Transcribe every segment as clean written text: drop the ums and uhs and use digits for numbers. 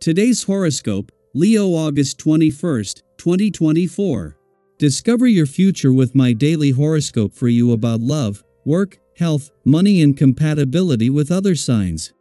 Today's horoscope, Leo August 21st, 2024. Discover your future with my daily horoscope for you about love, work, health, money and compatibility with other signs.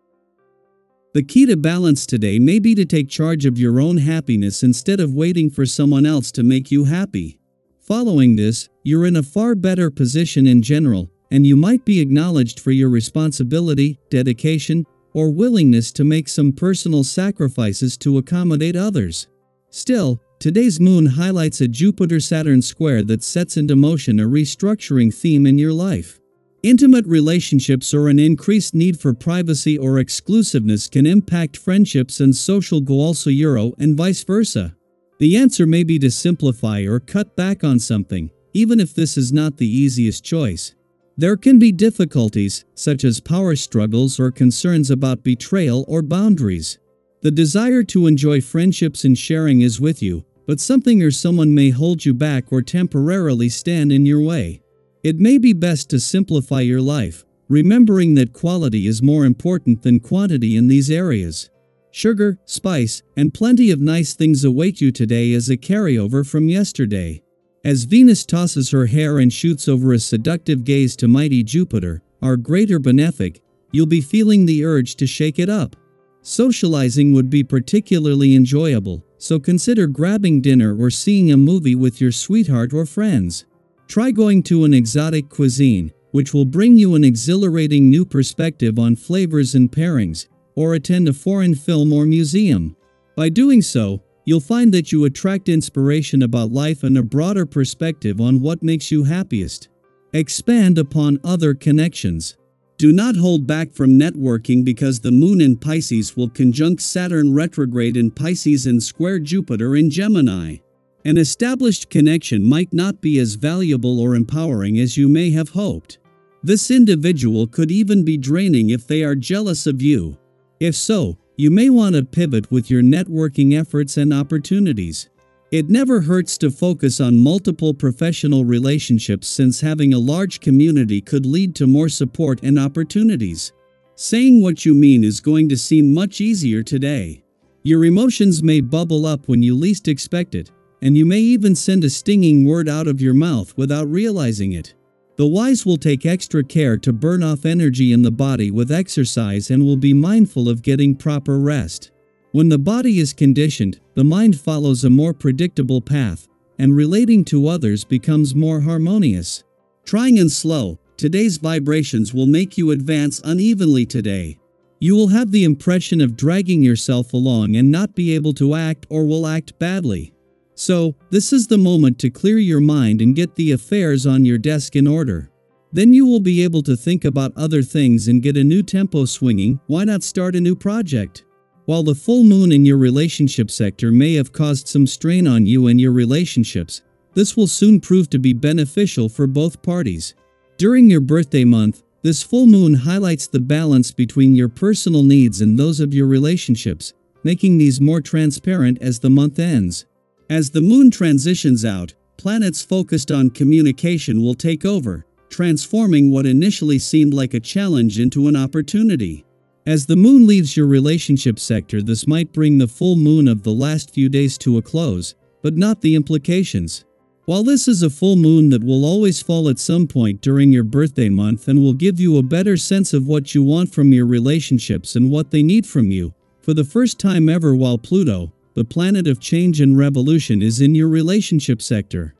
The key to balance today may be to take charge of your own happiness instead of waiting for someone else to make you happy. Following this, you're in a far better position in general, and you might be acknowledged for your responsibility, dedication, or willingness to make some personal sacrifices to accommodate others. Still, today's moon highlights a Jupiter-Saturn square that sets into motion a restructuring theme in your life. Intimate relationships or an increased need for privacy or exclusiveness can impact friendships and social goals and vice versa. The answer may be to simplify or cut back on something, even if this is not the easiest choice. There can be difficulties, such as power struggles or concerns about betrayal or boundaries. The desire to enjoy friendships and sharing is with you, but something or someone may hold you back or temporarily stand in your way. It may be best to simplify your life, remembering that quality is more important than quantity in these areas. Sugar, spice, and plenty of nice things await you today as a carryover from yesterday. As Venus tosses her hair and shoots over a seductive gaze to mighty Jupiter, our greater benefic, you'll be feeling the urge to shake it up. Socializing would be particularly enjoyable, so consider grabbing dinner or seeing a movie with your sweetheart or friends. Try going to an exotic cuisine, which will bring you an exhilarating new perspective on flavors and pairings, or attend a foreign film or museum. By doing so, you'll find that you attract inspiration about life and a broader perspective on what makes you happiest. Expand upon other connections. Do not hold back from networking because the moon in Pisces will conjunct Saturn retrograde in Pisces and square Jupiter in Gemini. An established connection might not be as valuable or empowering as you may have hoped. This individual could even be draining if they are jealous of you. If so, you may want to pivot with your networking efforts and opportunities. It never hurts to focus on multiple professional relationships since having a large community could lead to more support and opportunities. Saying what you mean is going to seem much easier today. Your emotions may bubble up when you least expect it, and you may even send a stinging word out of your mouth without realizing it. The wise will take extra care to burn off energy in the body with exercise and will be mindful of getting proper rest. When the body is conditioned, the mind follows a more predictable path, and relating to others becomes more harmonious. Trying and slow, today's vibrations will make you advance unevenly today. You will have the impression of dragging yourself along and not be able to act or will act badly. So, this is the moment to clear your mind and get the affairs on your desk in order. Then you will be able to think about other things and get a new tempo swinging. Why not start a new project? While the full moon in your relationship sector may have caused some strain on you and your relationships, this will soon prove to be beneficial for both parties. During your birthday month, this full moon highlights the balance between your personal needs and those of your relationships, making these more transparent as the month ends. As the moon transitions out, planets focused on communication will take over, transforming what initially seemed like a challenge into an opportunity. As the moon leaves your relationship sector, this might bring the full moon of the last few days to a close, but not the implications. While this is a full moon that will always fall at some point during your birthday month and will give you a better sense of what you want from your relationships and what they need from you, for the first time ever while Pluto, the planet of change and revolution, is in your relationship sector.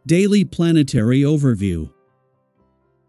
Daily planetary overview.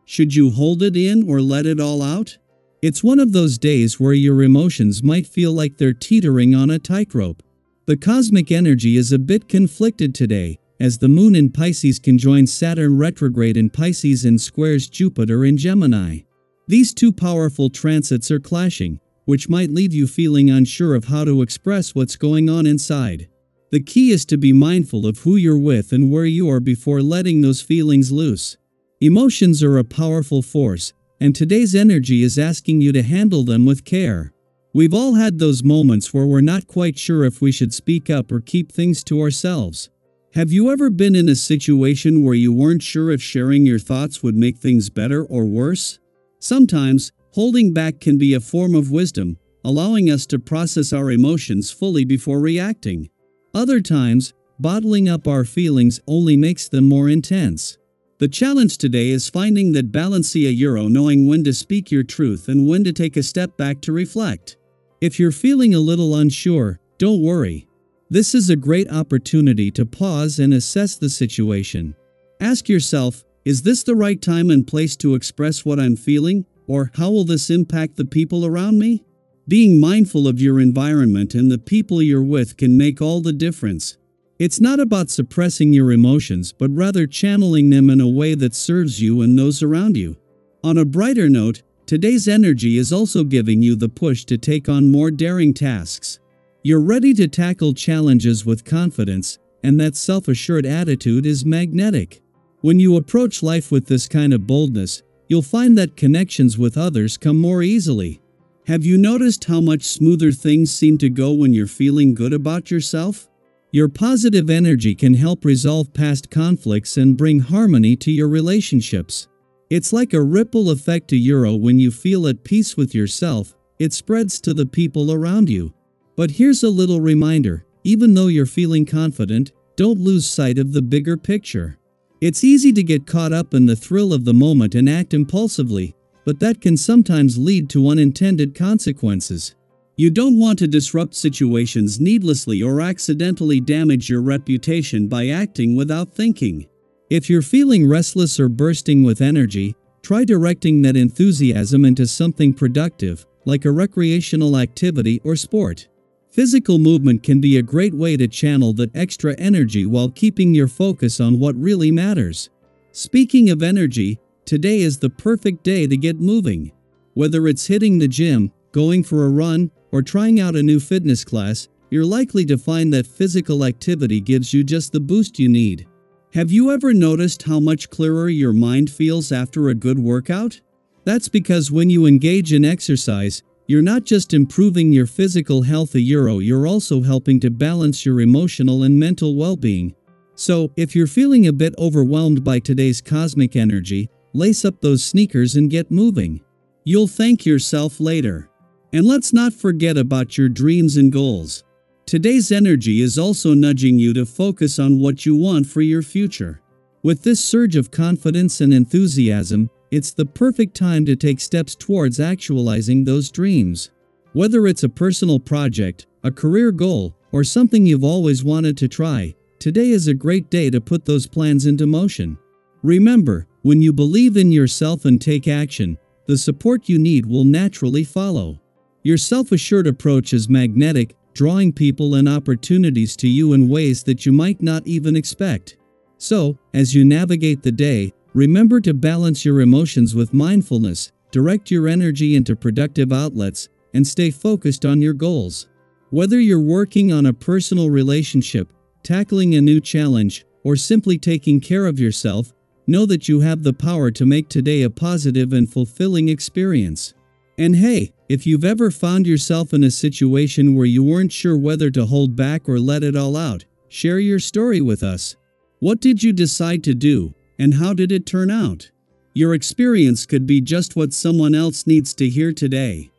Should you hold it in or let it all out? It's one of those days where your emotions might feel like they're teetering on a tightrope. The cosmic energy is a bit conflicted today, as the moon in Pisces conjoins Saturn retrograde in Pisces and squares Jupiter in Gemini. These two powerful transits are clashing, which might leave you feeling unsure of how to express what's going on inside. The key is to be mindful of who you're with and where you are before letting those feelings loose. Emotions are a powerful force, and today's energy is asking you to handle them with care. We've all had those moments where we're not quite sure if we should speak up or keep things to ourselves. Have you ever been in a situation where you weren't sure if sharing your thoughts would make things better or worse? Sometimes, holding back can be a form of wisdom, allowing us to process our emotions fully before reacting. Other times, bottling up our feelings only makes them more intense. The challenge today is finding that balance, knowing when to speak your truth and when to take a step back to reflect. If you're feeling a little unsure, don't worry. This is a great opportunity to pause and assess the situation. Ask yourself, is this the right time and place to express what I'm feeling, or how will this impact the people around me? Being mindful of your environment and the people you're with can make all the difference. It's not about suppressing your emotions, but rather channeling them in a way that serves you and those around you. On a brighter note, today's energy is also giving you the push to take on more daring tasks. You're ready to tackle challenges with confidence, and that self-assured attitude is magnetic. When you approach life with this kind of boldness, you'll find that connections with others come more easily. Have you noticed how much smoother things seem to go when you're feeling good about yourself? Your positive energy can help resolve past conflicts and bring harmony to your relationships. It's like a ripple effect when you feel at peace with yourself, it spreads to the people around you. But here's a little reminder, even though you're feeling confident, don't lose sight of the bigger picture. It's easy to get caught up in the thrill of the moment and act impulsively, but that can sometimes lead to unintended consequences. You don't want to disrupt situations needlessly or accidentally damage your reputation by acting without thinking. If you're feeling restless or bursting with energy, try directing that enthusiasm into something productive, like a recreational activity or sport. Physical movement can be a great way to channel that extra energy while keeping your focus on what really matters. Speaking of energy, today is the perfect day to get moving. Whether it's hitting the gym, going for a run, or trying out a new fitness class, you're likely to find that physical activity gives you just the boost you need. Have you ever noticed how much clearer your mind feels after a good workout? That's because when you engage in exercise, you're not just improving your physical health, you're also helping to balance your emotional and mental well-being. So, if you're feeling a bit overwhelmed by today's cosmic energy, lace up those sneakers and get moving. You'll thank yourself later. And let's not forget about your dreams and goals. Today's energy is also nudging you to focus on what you want for your future. With this surge of confidence and enthusiasm, it's the perfect time to take steps towards actualizing those dreams. Whether it's a personal project, a career goal, or something you've always wanted to try, today is a great day to put those plans into motion. Remember, when you believe in yourself and take action, the support you need will naturally follow. Your self-assured approach is magnetic, drawing people and opportunities to you in ways that you might not even expect. So, as you navigate the day, remember to balance your emotions with mindfulness, direct your energy into productive outlets, and stay focused on your goals. Whether you're working on a personal relationship, tackling a new challenge, or simply taking care of yourself, know that you have the power to make today a positive and fulfilling experience. And hey, if you've ever found yourself in a situation where you weren't sure whether to hold back or let it all out, share your story with us. What did you decide to do, and how did it turn out? Your experience could be just what someone else needs to hear today.